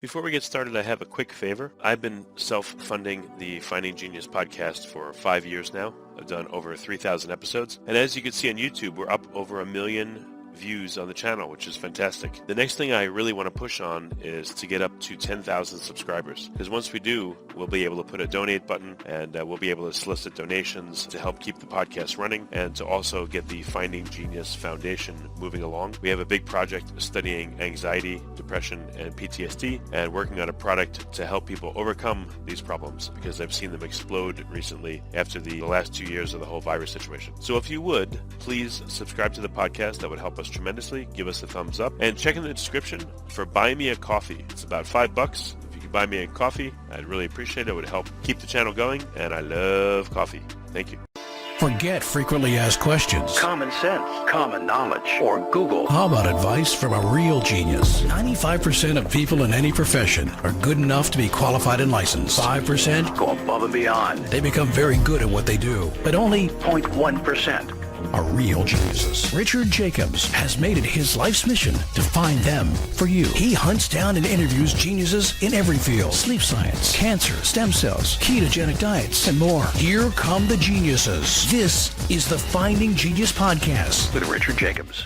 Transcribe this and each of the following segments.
Before we get started, I have a quick favor. I've been self-funding the Finding Genius podcast for 5 years now. I've done over 3,000 episodes. And as you can see on YouTube, we're up over 1 million views on the channel, which is fantastic. The next thing I really want to push on is to get up to 10,000 subscribers. Because once we do, we'll be able to put a donate button and we'll be able to solicit donations to help keep the podcast running and to also get the Finding Genius Foundation moving along. We have a big project studying anxiety, depression, and PTSD and working on a product to help people overcome these problems because I've seen them explode recently after the last 2 years of the whole virus situation. So if you would, please subscribe to the podcast. That would help us tremendously. Give us a thumbs up and check in the description for Buy Me a Coffee. It's about $5. If you could buy me a coffee, I'd really appreciate it. It would help keep the channel going, and I love coffee. Thank you. Forget frequently asked questions. Common sense, common knowledge, or Google. How about advice from a real genius? 95% of people in any profession are good enough to be qualified and licensed. 5% go above and beyond. They become very good at what they do, but only 0.1% are real geniuses. Richard Jacobs has made it his life's mission to find them for you. He hunts down and interviews geniuses in every field: sleep science, cancer, stem cells, ketogenic diets, and more. Here come the geniuses. This is the Finding Genius Podcast with Richard Jacobs.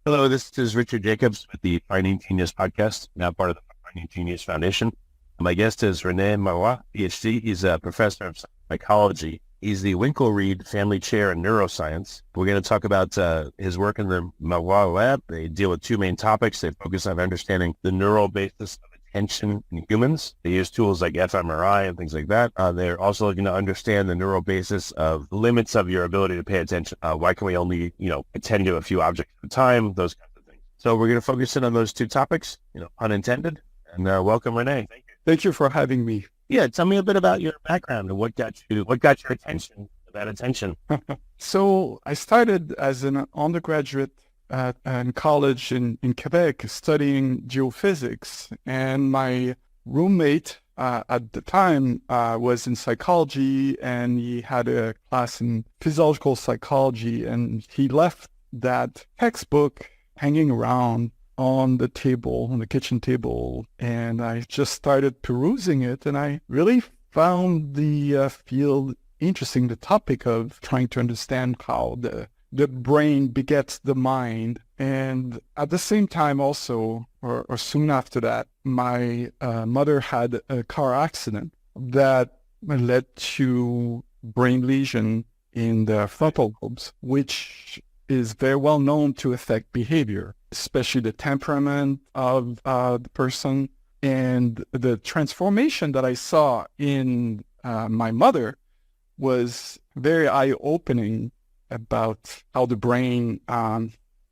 Hello, this is Richard Jacobs with the Finding Genius Podcast, now part of the Finding Genius Foundation. My guest is René Marois, PhD. He's a professor of psychology. He's the Winkelried Family Chair in Neuroscience. We're going to talk about his work in the Marois lab. They deal with two main topics. They focus on understanding the neural basis of attention in humans. They use tools like fMRI and things like that. They're also looking to understand the neural basis of limits of your ability to pay attention. Why can we only, attend to a few objects at a time? Those kinds of things. So we're going to focus in on those two topics, unintended. And welcome, René. Thank you. Thank you for having me. Yeah, tell me a bit about your background and what got your attention. So I started as an undergraduate in college in Quebec studying geophysics, and my roommate at the time was in psychology, and he had a class in physiological psychology, and he left that textbook hanging around on the kitchen table, and I just started perusing it, and I really found the field interesting, the topic of trying to understand how the brain begets the mind. And at the same time also, or soon after that, my mother had a car accident that led to brain lesion in the frontal lobes, which is very well known to affect behavior, especially the temperament of the person. And the transformation that I saw in my mother was very eye-opening about how the brain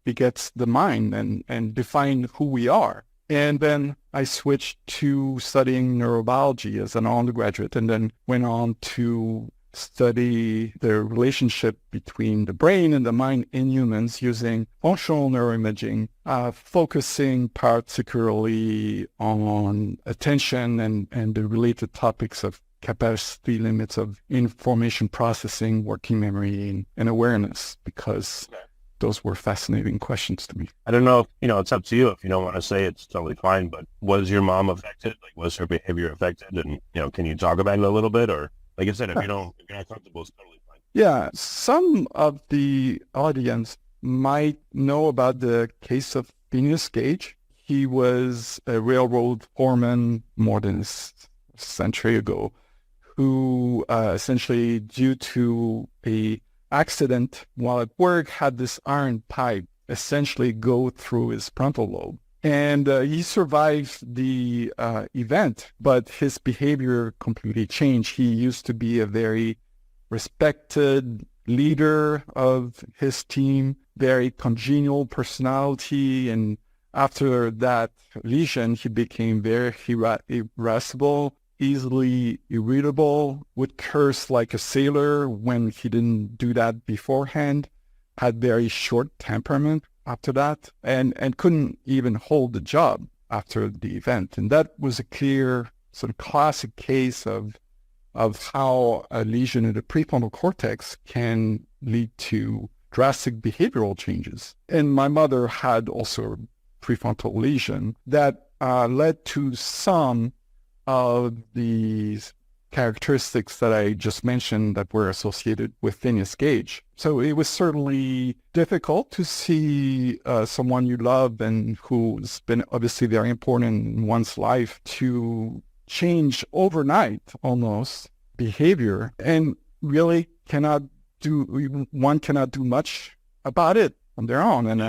begets the mind and define who we are. And then I switched to studying neurobiology as an undergraduate, and then went on to study the relationship between the brain and the mind in humans using functional neuroimaging, focusing particularly on attention and the related topics of capacity limits of information processing, working memory, and awareness, because those were fascinating questions to me. I don't know if, it's up to you. If you don't want to say, it's totally fine, but was your mom affected? Was her behavior affected? And, can you talk about it a little bit? Or, like I said, if you're not comfortable, it's totally fine. Yeah, some of the audience might know about the case of Phineas Gage. He was a railroad foreman more than a century ago, who essentially, due to a accident while at work, had this iron pipe essentially go through his frontal lobe. And he survived the event, but his behavior completely changed. He used to be a very respected leader of his team, very congenial personality. And after that lesion, he became very irascible, easily irritable, would curse like a sailor when he didn't do that beforehand, had very short temperament after that, and couldn't even hold the job after the event. And that was a clear sort of classic case of how a lesion in the prefrontal cortex can lead to drastic behavioral changes. And my mother had also a prefrontal lesion that led to some of these characteristics that I just mentioned that were associated with Phineas Gage. So it was certainly difficult to see someone you love and who's been obviously very important in one's life to change overnight almost behavior, and really one cannot do much about it on their own. And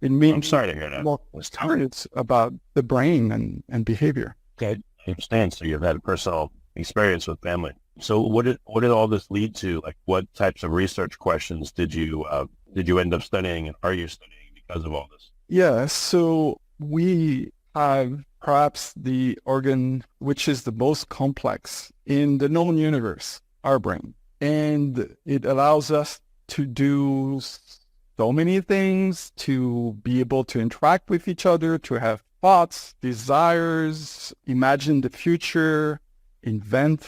it means, I'm sorry to hear that. Well, it's about the brain and behavior. Okay, I understand. So you've had a personal experience with family. So what did all this lead to? Like, what types of research questions did you end up studying, and are you studying because of all this? Yeah, so we have perhaps the organ which is the most complex in the known universe, our brain. And it allows us to do so many things, to be able to interact with each other, to have thoughts, desires, imagine the future, invent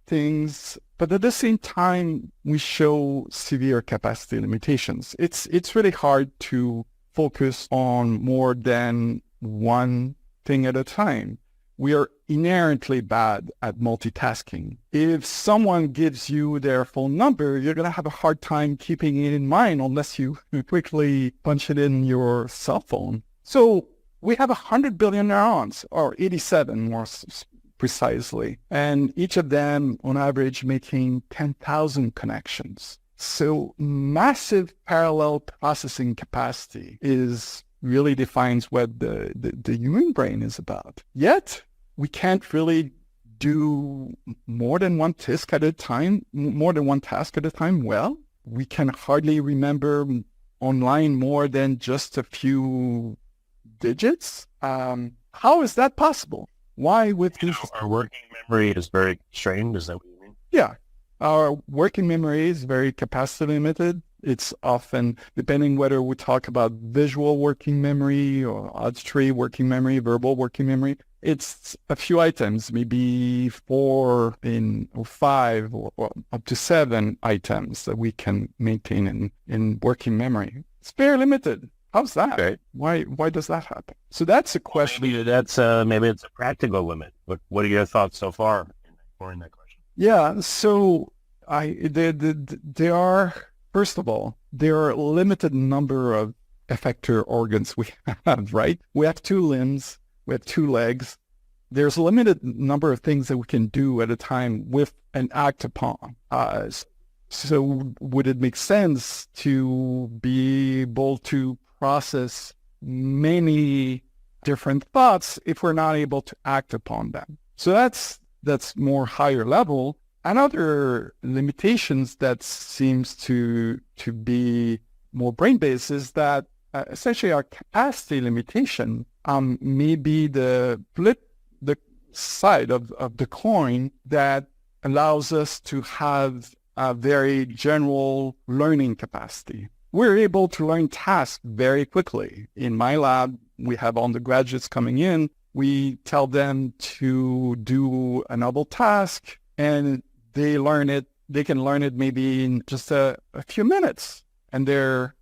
things. But at the same time, we show severe capacity limitations. It's really hard to focus on more than one thing at a time. We are inherently bad at multitasking. If someone gives you their phone number, you're going to have a hard time keeping it in mind unless you quickly punch it in your cell phone. So we have 100 billion neurons, or 87 more precisely, and each of them on average making 10,000 connections. So massive parallel processing capacity really defines what the human brain is about. Yet we can't really do more than one task at a time. Well, we can hardly remember online more than just a few digits. How is that possible? Why with this? Our working memory is very constrained. Is that what you mean? Yeah. Our working memory is very capacity limited. It's often, depending whether we talk about visual working memory or auditory working memory, verbal working memory, it's a few items, maybe 4 or 5 or up to 7 items that we can maintain in working memory. It's very limited. How's that? Okay. Why does that happen? So that's a question. Maybe it's a practical limit. But what are your thoughts so far in that question? Yeah. So there are, first of all, there are a limited number of effector organs we have, right? We have 2 limbs. We have 2 legs. There's a limited number of things that we can do at a time with and act upon. So would it make sense to be able to process many different thoughts if we're not able to act upon them? So that's more higher level. Another limitations that seems to be more brain-based is that essentially our capacity limitation may be the side of the coin that allows us to have a very general learning capacity. We're able to learn tasks very quickly. In my lab, we have undergraduates coming in. We tell them to do a novel task, and they can learn it maybe in just a few minutes, and they're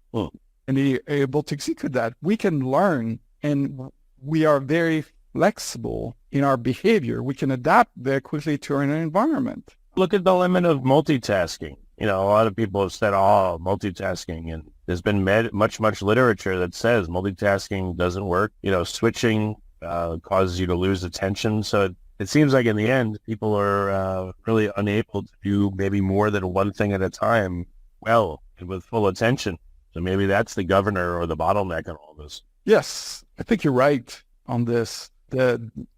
able to execute that. We can learn, and we are very flexible in our behavior. We can adapt very quickly to our environment. Look at the limit of multitasking. A lot of people have said, multitasking, and there's been much literature that says multitasking doesn't work. Switching causes you to lose attention. So it seems like in the end, people are really unable to do maybe more than one thing at a time well and with full attention. So maybe that's the governor or the bottleneck on all this. Yes, I think you're right on this.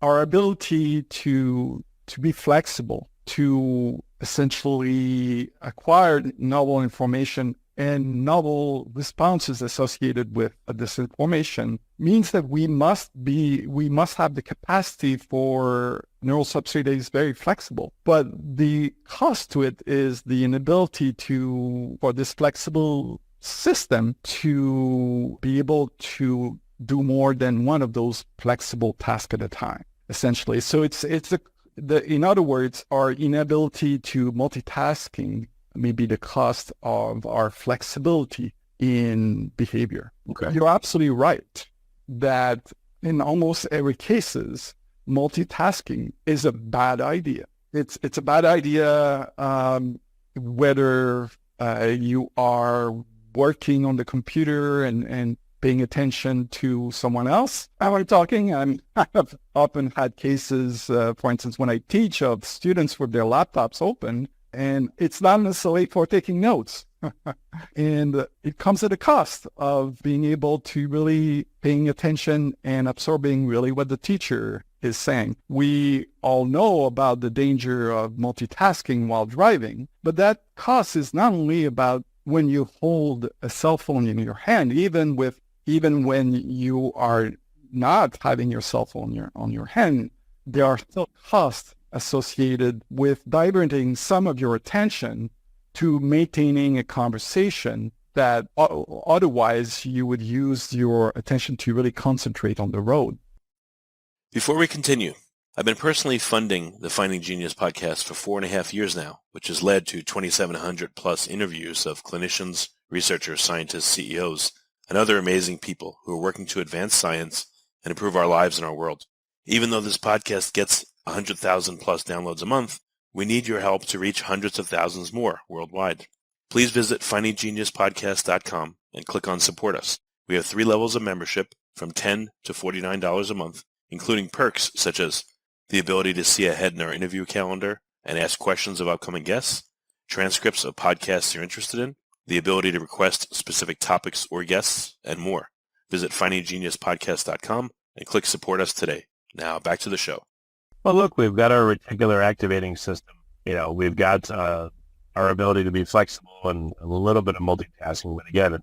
Our ability to be flexible, to essentially acquire novel information and novel responses associated with this information means that we must have the capacity for neural substrate that is very flexible. But the cost to it is the inability for this flexible system to be able to do more than one of those flexible tasks at a time, essentially. So in other words, our inability to multitasking maybe the cost of our flexibility in behavior. Okay. You're absolutely right that in almost every cases, multitasking is a bad idea. It's a bad idea whether you are working on the computer and paying attention to someone else. I'm talking, I've often had cases, for instance, when I teach, of students with their laptops open, and it's not necessarily for taking notes. And it comes at a cost of being able to really paying attention and absorbing really what the teacher is saying. We all know about the danger of multitasking while driving, but that cost is not only about when you hold a cell phone in your hand, even when you are not having your cell phone on your hand, there are still costs associated with diverting some of your attention to maintaining a conversation that otherwise you would use your attention to really concentrate on the road. Before we continue, I've been personally funding the Finding Genius podcast for 4.5 years now, which has led to 2,700 plus interviews of clinicians, researchers, scientists, CEOs, and other amazing people who are working to advance science and improve our lives and our world. Even though this podcast gets 100,000 plus downloads a month, we need your help to reach hundreds of thousands more worldwide. Please visit findinggeniuspodcast.com and click on Support Us. We have 3 levels of membership from $10 to $49 a month, including perks such as the ability to see ahead in our interview calendar and ask questions of upcoming guests, transcripts of podcasts you're interested in, the ability to request specific topics or guests, and more. Visit findinggeniuspodcast.com and click Support Us today. Now back to the show. Well, look, we've got our reticular activating system. We've got our ability to be flexible and a little bit of multitasking. But again,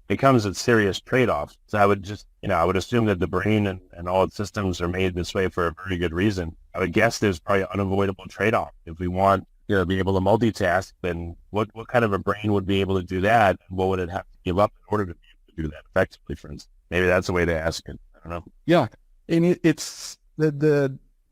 it comes at serious trade-offs. So I would I would assume that the brain and all its systems are made this way for a very good reason. I would guess there's probably an unavoidable trade-off. If we want to be able to multitask, then what kind of a brain would be able to do that? And what would it have to give up in order to be able to do that effectively, for instance? Maybe that's a way to ask it. I don't know. Yeah, and it's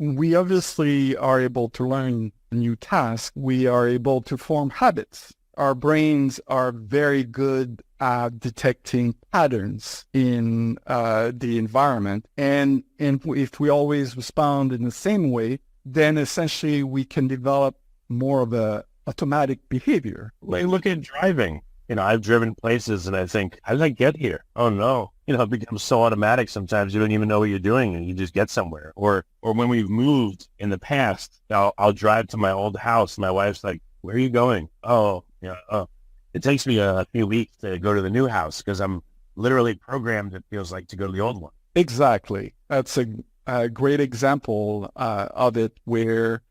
we obviously are able to learn new tasks. We are able to form habits. Our brains are very good at detecting patterns in the environment. And if we always respond in the same way, then essentially we can develop more of a automatic behavior. Like, look at driving. I've driven places and I think, how did I get here? Oh no. It becomes so automatic sometimes you don't even know what you're doing and you just get somewhere. Or when we've moved in the past, I'll drive to my old house. My wife's like, where are you going? Oh, it takes me a few weeks to go to the new house because I'm literally programmed, it feels like, to go to the old one. Exactly. That's a great example of it, where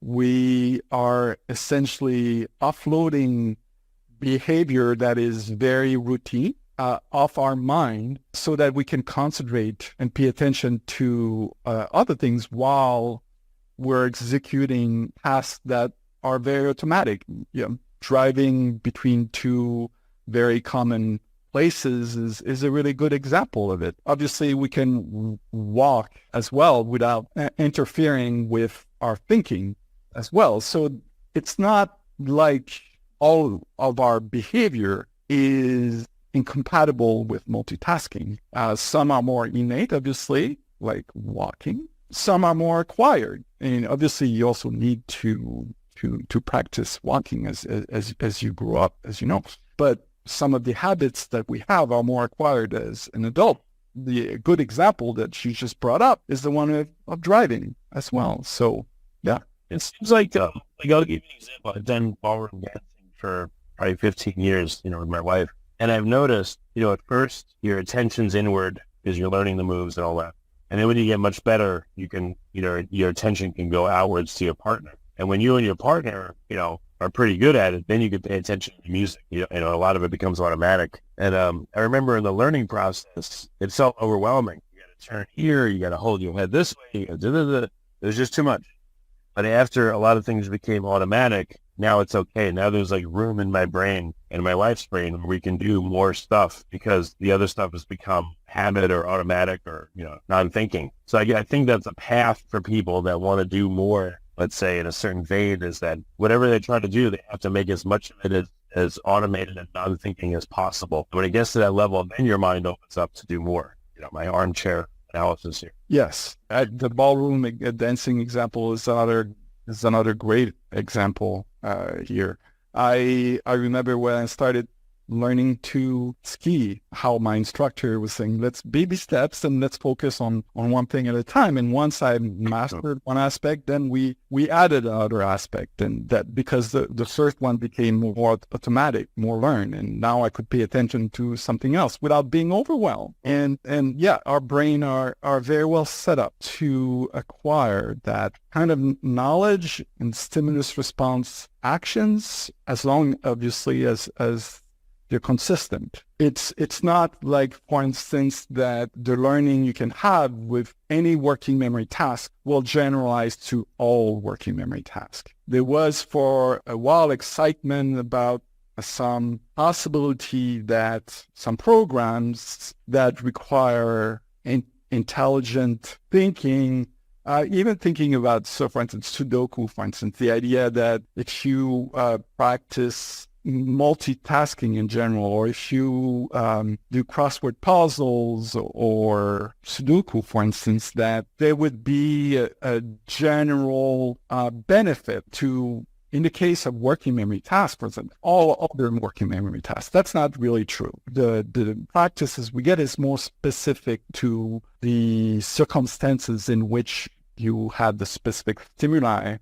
we are essentially offloading behavior that is very routine off our mind so that we can concentrate and pay attention to other things while we're executing tasks that are very automatic. Driving between 2 very common places is a really good example of it. Obviously, we can walk as well without interfering with our thinking as well. So it's not like all of our behavior is incompatible with multitasking. Some are more innate, obviously, like walking. Some are more acquired. And obviously, you also need to practice walking as you grow up, as you know. But some of the habits that we have are more acquired as an adult. The good example that you just brought up is the one of driving as well. So, yeah. It seems like, I'll give you an example. I've done ballroom dancing for probably 15 years, with my wife. And I've noticed, at first your attention's inward because you're learning the moves and all that. And then when you get much better, you can, your attention can go outwards to your partner. And when you and your partner, are pretty good at it, then you can pay attention to the music. A lot of it becomes automatic. And I remember in the learning process, it felt overwhelming. You got to turn here, you got to hold your head this way. It was just too much. But after a lot of things became automatic, now it's okay. Now there's like room in my brain and my wife's brain where we can do more stuff because the other stuff has become habit or automatic or, non-thinking. So I think that's a path for people that want to do more let's say, in a certain vein, is that whatever they try to do, they have to make as much of it as automated and non-thinking as possible. When it gets to that level, then your mind opens up to do more. My armchair analysis here. Yes, the ballroom dancing example is another great example here. I remember when I started learning to ski, how my instructor was saying, let's baby steps and let's focus on one thing at a time. And once I mastered one aspect, then we added another aspect, and that because the first one became more automatic, more learned, and now I could pay attention to something else without being overwhelmed. And yeah, our brain are very well set up to acquire that kind of knowledge and stimulus response actions, as long obviously as they're consistent. It's not like, for instance, that the learning you can have with any working memory task will generalize to all working memory tasks. There was for a while excitement about some possibility that some programs that require intelligent thinking, even thinking about, so for instance, Sudoku, for instance, the idea that if you practice multitasking in general, or if you do crossword puzzles or Sudoku, for instance, that there would be a general benefit to, in the case of working memory tasks, for example, all other working memory tasks. That's not really true. The practices we get is more specific to the circumstances in which you had the specific stimuli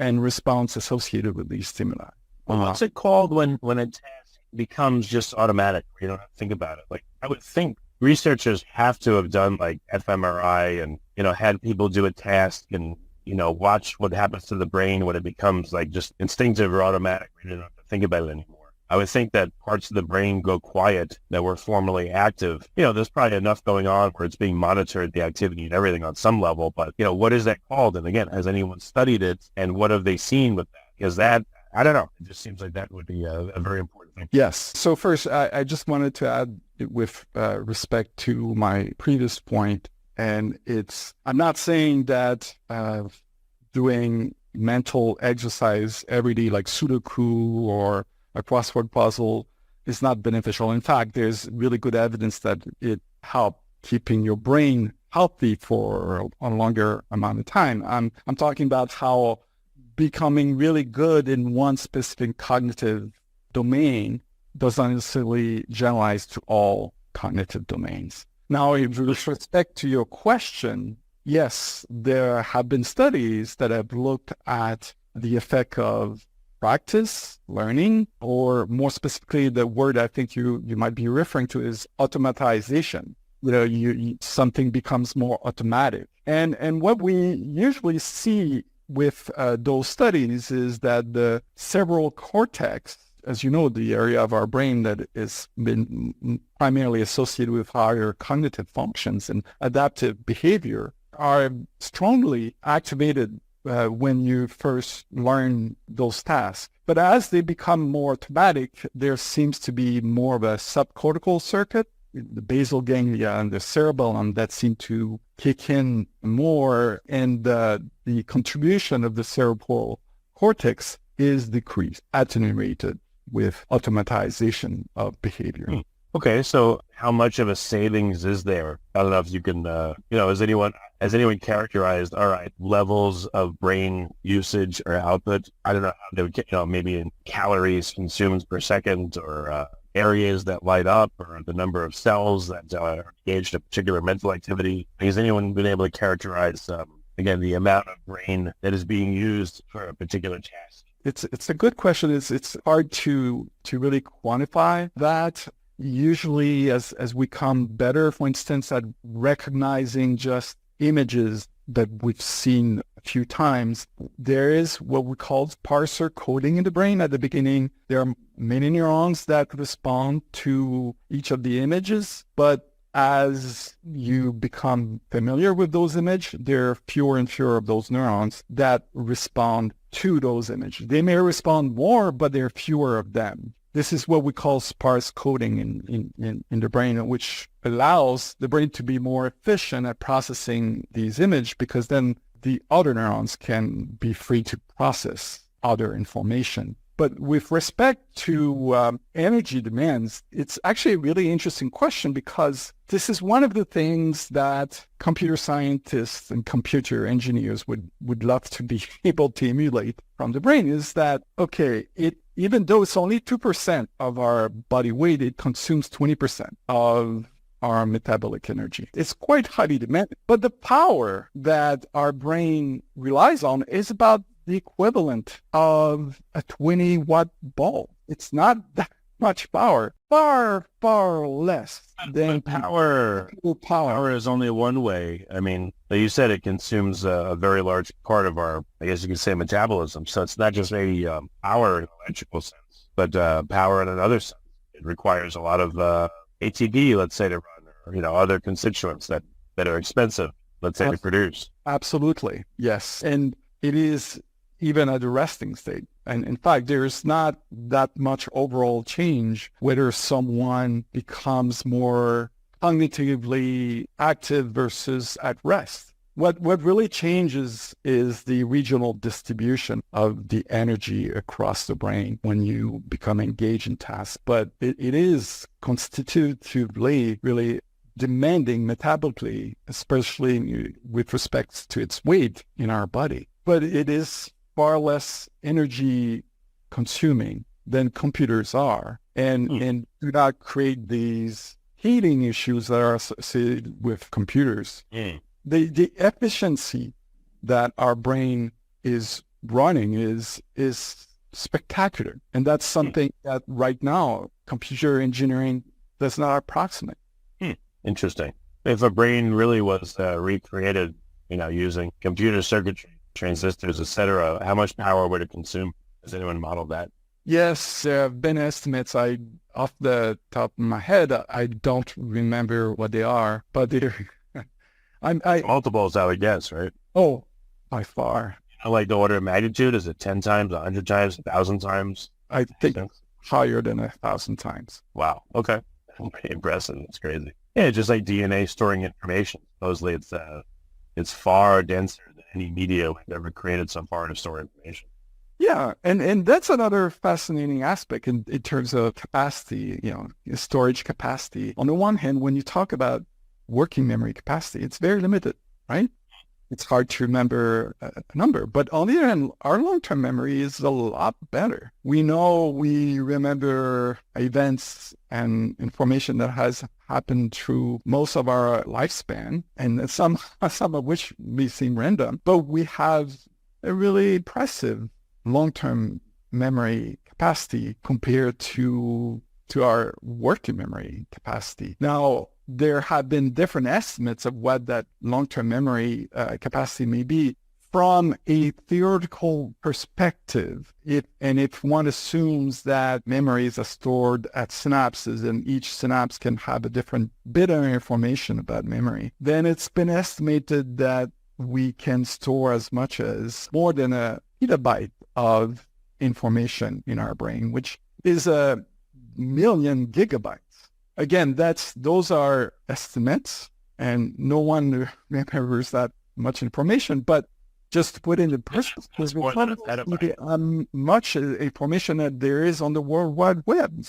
and response associated with these stimuli. What's it called when a task becomes just automatic, where you don't have to think about it? Like, I would think researchers have to have done like fMRI and, had people do a task and, watch what happens to the brain when it becomes like just instinctive or automatic. We don't have to think about it anymore. I would think that parts of the brain go quiet that were formerly active. There's probably enough going on where it's being monitored, the activity and everything on some level. But, what is that called? And again, has anyone studied it? And what have they seen with that? Because that, I don't know. It just seems like that would be a very important thing. Yes. So first, I just wanted to add with respect to my previous point, and I'm not saying that doing mental exercise every day like Sudoku or a crossword puzzle is not beneficial. In fact, there's really good evidence that it helps keeping your brain healthy for a longer amount of time. I'm talking about how becoming really good in one specific cognitive domain does not necessarily generalize to all cognitive domains. Now, with respect to your question, yes, there have been studies that have looked at the effect of practice, learning, or more specifically, the word I think you might be referring to is automatization. Something becomes more automatic. And what we usually see with those studies is that the cerebral cortex, as you know, the area of our brain that has been primarily associated with higher cognitive functions and adaptive behavior, are strongly activated when you first learn those tasks. But as they become more automatic, there seems to be more of a subcortical circuit, the basal ganglia and the cerebellum, that seem to kick in more, and the contribution of the cerebral cortex is decreased, attenuated with automatization of behavior. Okay, so how much of a savings is there? I don't know if you can, has anyone characterized, all right, levels of brain usage or output? I don't know how they would get, maybe in calories consumed per second, or areas that light up, or the number of cells that are engaged in a particular mental activity. Has anyone been able to characterize, again, the amount of brain that is being used for a particular task? It's a good question. It's hard to really quantify that. Usually, as we come better, for instance, at recognizing just images that we've seen a few times, there is what we call parser coding in the brain. At the beginning, there are many neurons that respond to each of the images, but as you become familiar with those images, there are fewer and fewer of those neurons that respond to those images. They may respond more, but there are fewer of them. This is what we call sparse coding in the brain, which allows the brain to be more efficient at processing these images, because then the other neurons can be free to process other information. But with respect to energy demands, it's actually a really interesting question, because this is one of the things that computer scientists and computer engineers would love to be able to emulate from the brain, is that, okay, even though it's only 2% of our body weight, it consumes 20% of our metabolic energy. It's quite highly demanding. But the power that our brain relies on is about the equivalent of a 20-watt bulb. It's not that much power. Far, far less than power. Power is only one way. I mean, like you said, it consumes a very large part of our, I guess you could say, metabolism. So it's not just maybe power in an electrical sense, but power in another sense. It requires a lot of ATP, let's say, to run, or other constituents that are expensive, let's say, to produce. Absolutely, yes. And it is even at the resting state. And in fact, there's not that much overall change whether someone becomes more cognitively active versus at rest. What really changes is the regional distribution of the energy across the brain when you become engaged in tasks. But it is constitutively really demanding metabolically, especially with respect to its weight in our body. But it is far less energy consuming than computers are, and do not create these heating issues that are associated with computers. The efficiency that our brain is running is spectacular, and that's something that right now computer engineering does not approximate. Interesting. If a brain really was recreated, using computer circuitry, transistors, etc., how much power would it consume? Has anyone modeled that? Yes, there have been estimates. Off the top of my head, I don't remember what they are, but they're multiples, I would guess, right? Oh, by far. Like the order of magnitude, is it 10 times, 100 times, 1,000 times? I think higher than 1,000 times. Wow. Okay. Pretty impressive. It's crazy. Yeah, just like DNA storing information. Supposedly it's far denser than any media we've ever created so far to store information. Yeah, and that's another fascinating aspect in terms of capacity, storage capacity. On the one hand, when you talk about working memory capacity, it's very limited, right? It's hard to remember a number. But on the other hand, our long-term memory is a lot better. We know we remember events and information that has happened through most of our lifespan, and some of which may seem random, but we have a really impressive long-term memory capacity compared to our working memory capacity. Now, there have been different estimates of what that long-term memory capacity may be from a theoretical perspective. If one assumes that memories are stored at synapses and each synapse can have a different bit of information about memory, then it's been estimated that we can store as much as more than a petabyte of information in our brain, which is 1,000,000 gigabytes. Again, those are estimates, and no one remembers that much information. But just to put it in perspective, much information that there is on the World Wide Web.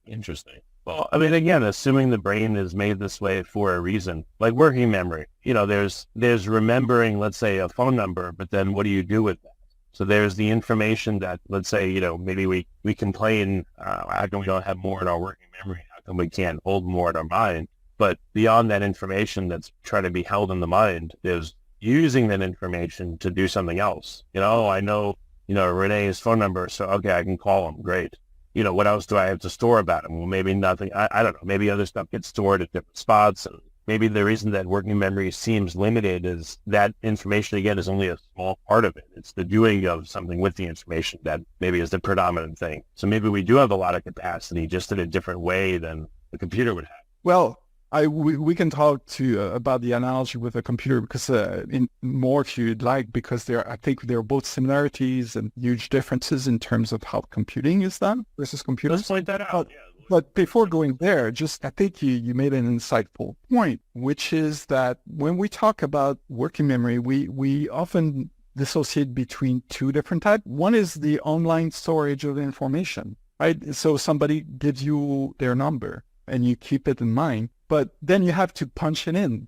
Interesting. Well, I mean, again, assuming the brain is made this way for a reason, like working memory, there's remembering, let's say, a phone number, but then what do you do with that? So there's the information that, let's say, maybe we complain, how come we don't have more in our working memory? How come we can't hold more in our mind? But beyond that information that's trying to be held in the mind, there's using that information to do something else. I know, Rene's phone number, so okay, I can call him. Great. What else do I have to store about him? Well, maybe nothing. I don't know. Maybe other stuff gets stored at different spots. And maybe the reason that working memory seems limited is that information, again, is only a small part of it. It's the doing of something with the information that maybe is the predominant thing. So maybe we do have a lot of capacity, just in a different way than the computer would have. Well, we can talk about the analogy with a computer, because in more if you'd like, because I think there are both similarities and huge differences in terms of how computing is done versus computers. Let's point that out. But before going there, I think you made an insightful point, which is that when we talk about working memory, we often dissociate between two different types. One is the online storage of information, right? So somebody gives you their number and you keep it in mind, but then you have to punch it in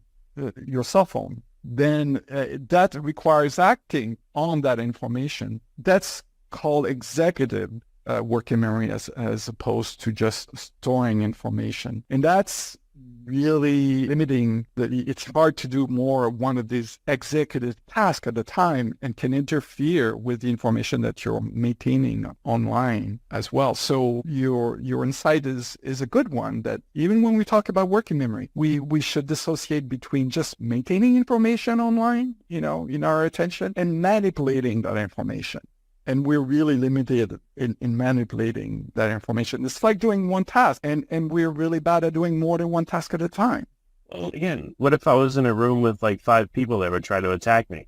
your cell phone. Then that requires acting on that information. That's called executive working memory as opposed to just storing information. And that's really limiting. It's hard to do more of one of these executive tasks at a time and can interfere with the information that you're maintaining online as well. So your insight is a good one, that even when we talk about working memory, we should dissociate between just maintaining information online, in our attention, and manipulating that information. And we're really limited in manipulating that information. It's like doing one task, and we're really bad at doing more than one task at a time. Well, again, what if I was in a room with like 5 people that would try to attack me?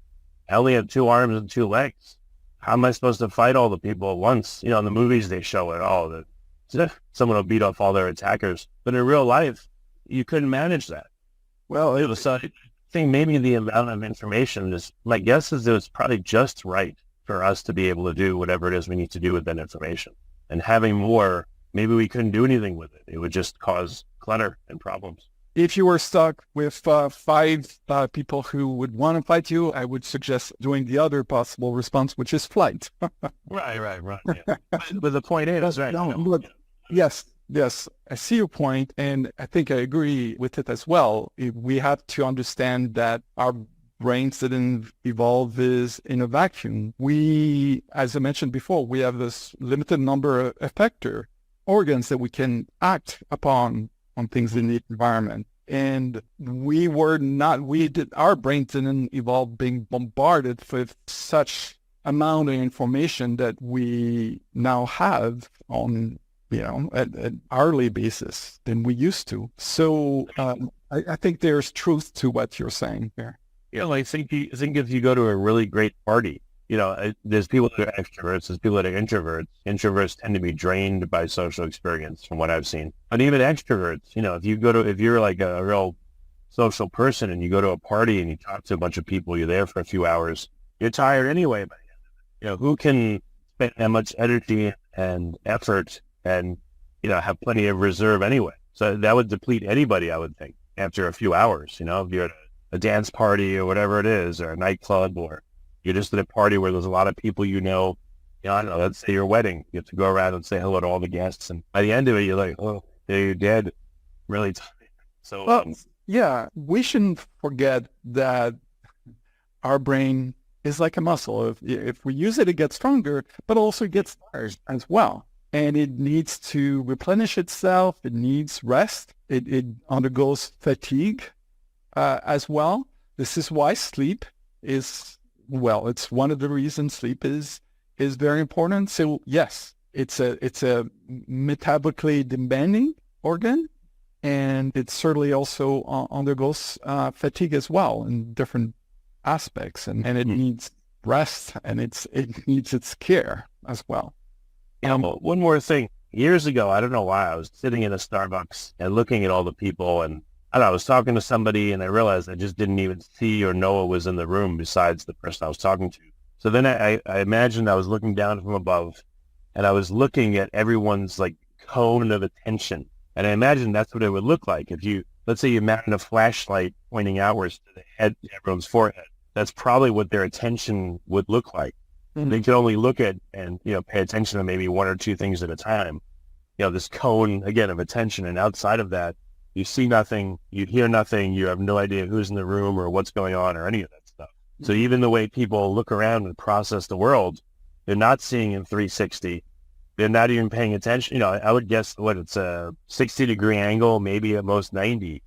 I only have 2 arms and 2 legs. How am I supposed to fight all the people at once? In the movies they show it all, that someone will beat off all their attackers. But in real life, you couldn't manage that. Well, So I think maybe the amount of information my guess is that it's probably just right for us to be able to do whatever it is we need to do with that information. And having more, maybe we couldn't do anything with it. It would just cause clutter and problems. if you were stuck with 5 people who would want to fight you, I would suggest doing the other possible response, which is flight. Right. Yeah. But the point is, right? Yes, I see your point, and I think I agree with it as well. We have to understand that our brains didn't evolve in a vacuum. We, as I mentioned before, we have this limited number of effector organs that we can act upon on things in the environment. And our brains didn't evolve being bombarded with such amount of information that we now have on, at hourly basis than we used to. So I think there's truth to what you're saying here. I think if you go to a really great party, there's people that are extroverts, there's people that are introverts. Introverts tend to be drained by social experience from what I've seen. But even extroverts, if you're like a real social person and you go to a party and you talk to a bunch of people, you're there for a few hours, you're tired anyway. But, who can spend that much energy and effort and, have plenty of reserve anyway? So that would deplete anybody, I would think, after a few hours, if you're at a dance party or whatever it is, or a nightclub, or you're just at a party where there's a lot of people, I don't know, let's say your wedding. You have to go around and say hello to all the guests. And by the end of it, you're like, oh, you're dead. Really tired. So, yeah, we shouldn't forget that our brain is like a muscle. If we use it, it gets stronger, but also it gets tired as well. And it needs to replenish itself. It needs rest. It undergoes fatigue as well. This is why sleep is, it's one of the reasons sleep is very important. So yes, it's a metabolically demanding organ, and it certainly also undergoes fatigue as well in different aspects, and it needs rest, and it needs its care as well. One more thing. Years ago, I don't know why, I was sitting in a Starbucks and looking at all the people, and I was talking to somebody, and I realized I just didn't even see or know what was in the room besides the person I was talking to. So then I imagined I was looking down from above, and I was looking at everyone's like cone of attention. And I imagined that's what it would look like if let's say you mounted a flashlight pointing outwards to the head, everyone's forehead. That's probably what their attention would look like. Mm-hmm. They could only look at and, pay attention to maybe 1 or 2 things at a time. This cone, again, of attention. And outside of that, you see nothing, you hear nothing, you have no idea who's in the room or what's going on or any of that stuff. So even the way people look around and process the world, they're not seeing in 360. They're not even paying attention. I would guess it's a 60-degree angle, maybe at most 90.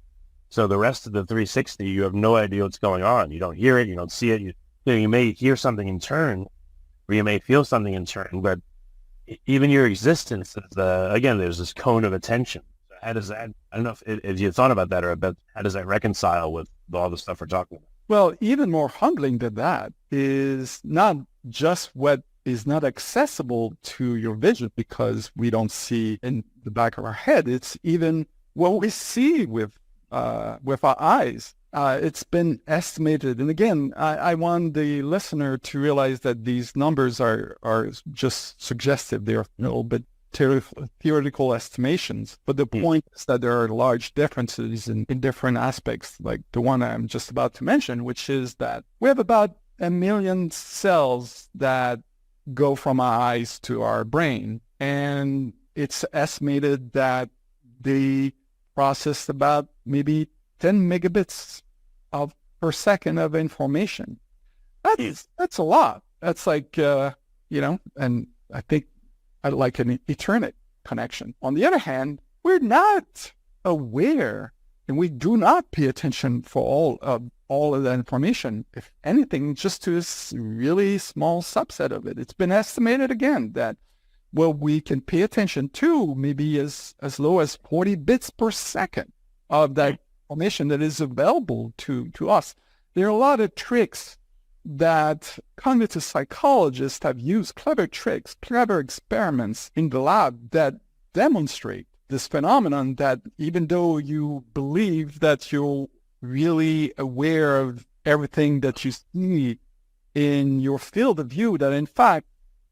So the rest of the 360, you have no idea what's going on. You don't hear it, you don't see it. You may hear something in turn, or you may feel something in turn, but even your existence is, again, there's this cone of attention. How does that, I don't know if you thought about that, or about how does that reconcile with all the stuff we're talking about? Well, even more humbling than that is not just what is not accessible to your vision because we don't see in the back of our head. It's even what we see with our eyes. It's been estimated. And again, I want the listener to realize that these numbers are just suggestive. They're a little bit theoretical estimations. But the point is that there are large differences in different aspects, like the one I'm just about to mention, which is that we have about 1 million cells that go from our eyes to our brain. And it's estimated that they process about maybe 10 megabits per second of information. That's a lot. That's like, and I think I'd like an Ethernet connection. On the other hand, we're not aware and we do not pay attention for all of that information. If anything, just to a really small subset of it. It's been estimated again that what we can pay attention to maybe as low as 40 bits per second of that information that is available to us. There are a lot of tricks that cognitive psychologists have used, clever tricks, clever experiments in the lab that demonstrate this phenomenon, that even though you believe that you're really aware of everything that you see in your field of view, that in fact,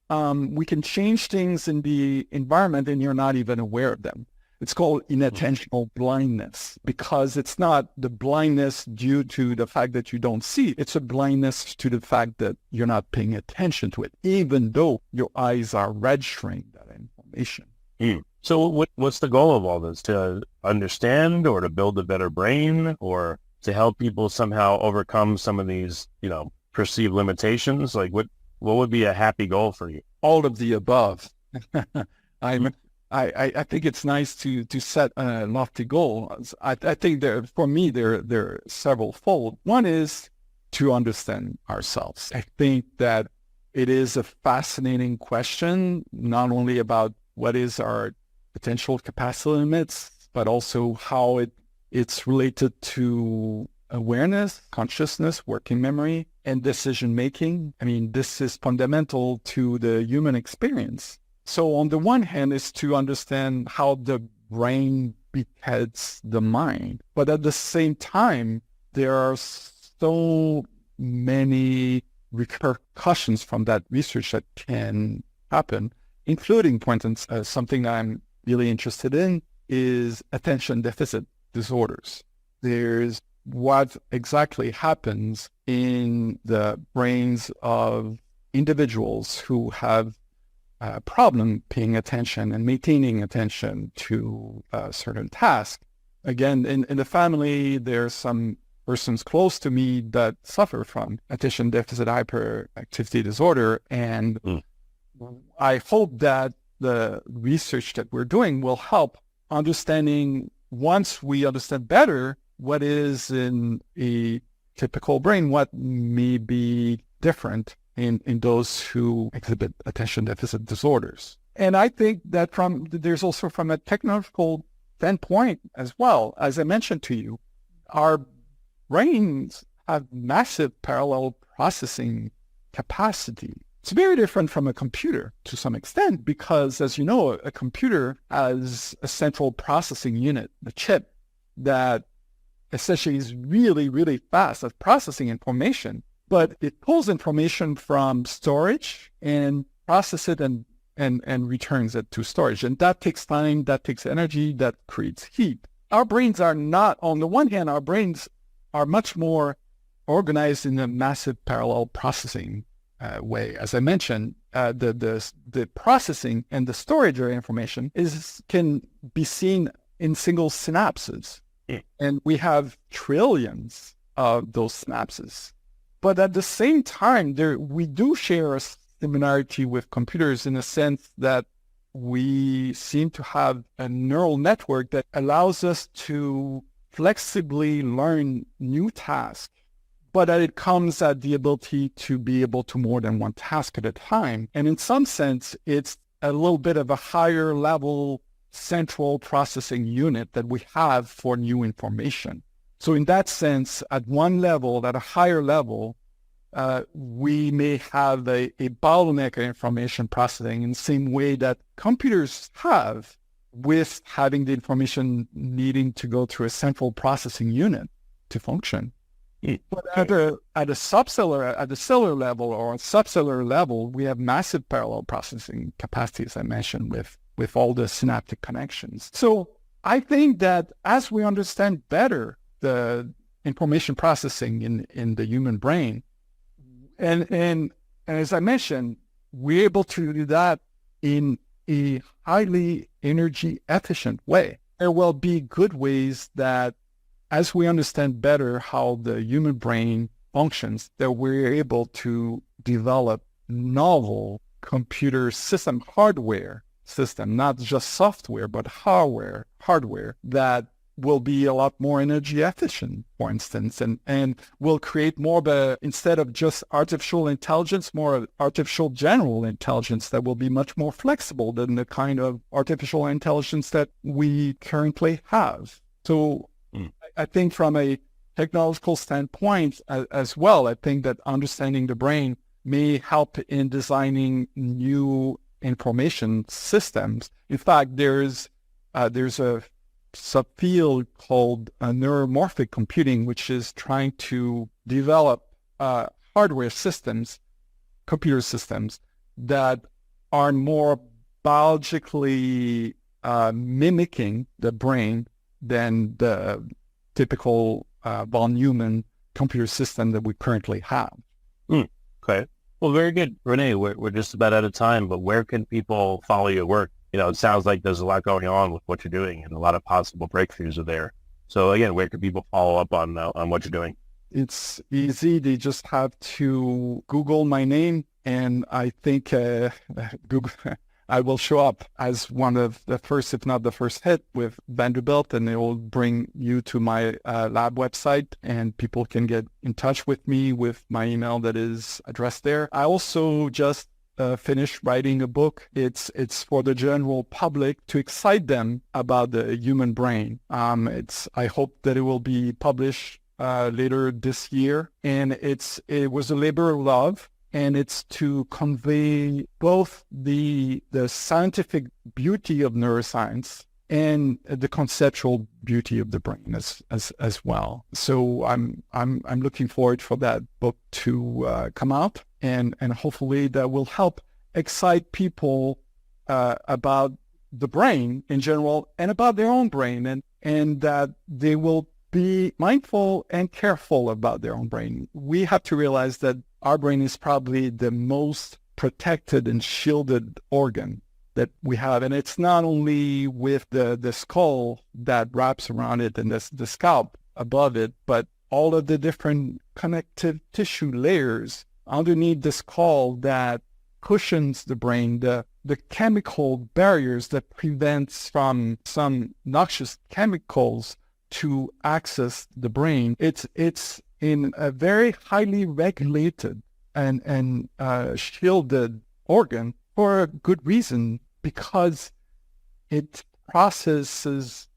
we can change things in the environment and you're not even aware of them. It's called inattentional blindness, because it's not the blindness due to the fact that you don't see. It's a blindness to the fact that you're not paying attention to it, even though your eyes are registering that information. So what's the goal of all this? To understand, or to build a better brain, or to help people somehow overcome some of these, perceived limitations? Like what would be a happy goal for you? All of the above. I think it's nice to set a lofty goal. I think for me, there are several fold. One is to understand ourselves. I think that it is a fascinating question, not only about what is our potential capacity limits, but also how it's related to awareness, consciousness, working memory, and decision-making. I mean, this is fundamental to the human experience. So on the one hand is to understand how the brain beheads the mind. But at the same time, there are so many repercussions from that research that can happen, including, for instance, something that I'm really interested in is attention deficit disorders. There's what exactly happens in the brains of individuals who have a problem paying attention and maintaining attention to a certain task. Again, in the family, there's some persons close to me that suffer from attention deficit hyperactivity disorder. And I hope that the research that we're doing will help understanding, once we understand better what is in a typical brain, what may be different in those who exhibit attention deficit disorders. And I think that there's also from a technological standpoint as well, as I mentioned to you, our brains have massive parallel processing capacity. It's very different from a computer to some extent because, as you know, a computer has a central processing unit, a chip that essentially is really, really fast at processing information. But it pulls information from storage and processes it and returns it to storage. And that takes time, that takes energy, that creates heat. Our brains are not, on the one hand, our brains are much more organized in a massive parallel processing way. As I mentioned, the processing and the storage of information can be seen in single synapses. And we have trillions of those synapses. But at the same time, we do share a similarity with computers in the sense that we seem to have a neural network that allows us to flexibly learn new tasks, but that it comes at the ability to be able to more than one task at a time. And in some sense, it's a little bit of a higher level central processing unit that we have for new information. So in that sense, at one level, at a higher level, we may have a bottleneck of information processing in the same way that computers have, with having the information needing to go through a central processing unit to function. But at the cellular level or subcellular level, we have massive parallel processing capacity, as I mentioned, with all the synaptic connections. So I think that as we understand better the information processing in the human brain, and as I mentioned, we're able to do that in a highly energy efficient way. There will be good ways that, as we understand better how the human brain functions, that we're able to develop novel computer system, hardware system, not just software, but hardware that will be a lot more energy efficient, for instance, and will create more of a, instead of just artificial intelligence, more artificial general intelligence that will be much more flexible than the kind of artificial intelligence that we currently have. So I think from a technological standpoint as well, I think that understanding the brain may help in designing new information systems. In fact, there's a subfield called neuromorphic computing, which is trying to develop hardware systems, computer systems that are more biologically mimicking the brain than the typical von Neumann computer system that we currently have. Okay. Well, very good. René, we're just about out of time, but where can people follow your work? You know, it sounds like there's a lot going on with what you're doing and a lot of possible breakthroughs are there. So again, where can people follow up on what you're doing? It's easy. They just have to Google my name, and I think Google, I will show up as one of the first, if not the first hit with Vanderbilt, and it will bring you to my lab website, and people can get in touch with me with my email that is addressed there. I also just finished writing a book. It's for the general public to excite them about the human brain. I hope that it will be published later this year, and it was a labor of love. And it's to convey both the scientific beauty of neuroscience and the conceptual beauty of the brain as well. So I'm looking forward for that book to come out, and hopefully that will help excite people about the brain in general and about their own brain, and that they will be mindful and careful about their own brain. We have to realize that our brain is probably the most protected and shielded organ that we have. And it's not only with the skull that wraps around it and the scalp above it, but all of the different connective tissue layers underneath the skull that cushions the brain, the chemical barriers that prevents from some noxious chemicals to access the brain. It's in a very highly regulated and shielded organ for a good reason, because it processes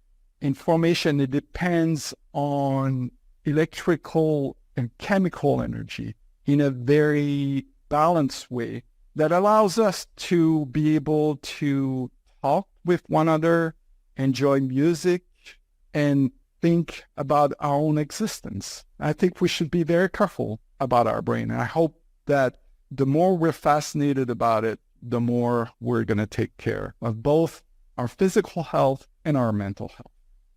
information. It depends on electrical and chemical energy in a very balanced way that allows us to be able to talk with one another, enjoy music, and think about our own existence. I think we should be very careful about our brain. And I hope that the more we're fascinated about it, the more we're going to take care of both our physical health and our mental health.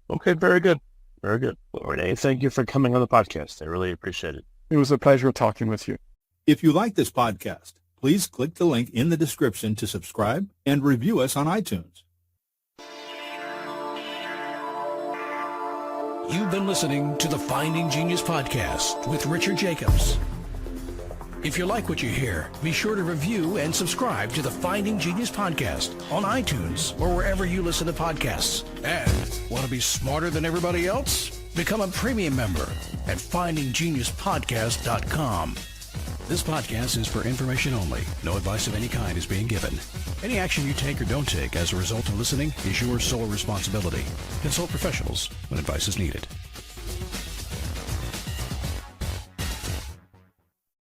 Okay, very good. Very good. Well, René, thank you for coming on the podcast. I really appreciate it. It was a pleasure talking with you. If you like this podcast, please click the link in the description to subscribe and review us on iTunes. You've been listening to the Finding Genius podcast with Richard Jacobs. If you like what you hear, be sure to review and subscribe to the Finding Genius podcast on iTunes or wherever you listen to podcasts. And want to be smarter than everybody else? Become a premium member at findinggeniuspodcast.com. This podcast is for information only. No advice of any kind is being given. Any action you take or don't take as a result of listening is your sole responsibility. Consult professionals when advice is needed.